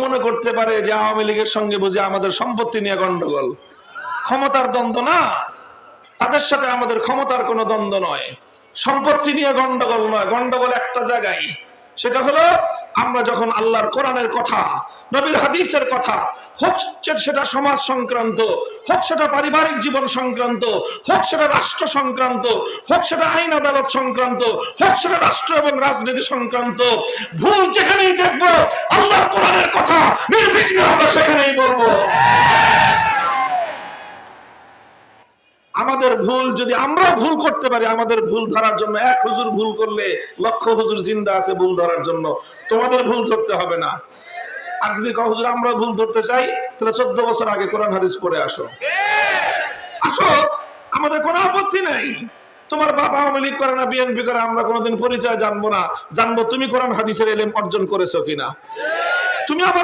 মনে করতে পারে যে আওয়ামী লীগের সঙ্গে বুঝি আমাদের সম্পত্তি নিয়ে গন্ডগোল, ক্ষমতার দ্বন্দ্ব না, তাদের সাথে আমাদের ক্ষমতার কোনো দ্বন্দ্ব নয়, সম্পত্তি নিয়ে গন্ডগোল নয়। গন্ডগোল একটা জায়গায়, সেটা হলো আমরা যখন আল্লাহর কোরআনের কথা, নবীর হাদিসের কথা, হোক সেটা সমাজ সংক্রান্ত, হোক সেটা পারিবারিক জীবন সংক্রান্ত, হোক সেটা রাষ্ট্র সংক্রান্ত, হোক সেটা আইন আদালত সংক্রান্ত, হোক সেটা রাষ্ট্র এবং রাজনীতি সংক্রান্ত, ভুল যেখানেই দেখবো আল্লাহর কোরআনের কথা নির্বিঘ্নে আমরা সেখানেই বলবো। আমাদের ভুল যদি আমরা ভুল করতে পারি, আমাদের ভুল ধরার জন্য এক হুজুর ভুল করলে লক্ষ হুজুর জিন্দা আছে ভুল ধরার জন্য, তোমাদের ভুল ধরতে হবে না। আর যদি হুজুর আমরা ভুল ধরতে চাই, তাহলে 14 বছর আগে কোরআন হাদিস পড়ে আসো, আসো, আমাদের কোনো আপত্তি নাই। তোমার বাবা আওয়ামী লীগ করে না, বিএনপি করে, আমরা কোনোদিন পরিচয় জানবো না, জানবো তুমি কোরআন হাদিসের ইলম অর্জন করেছো কিনা। তুমি আবার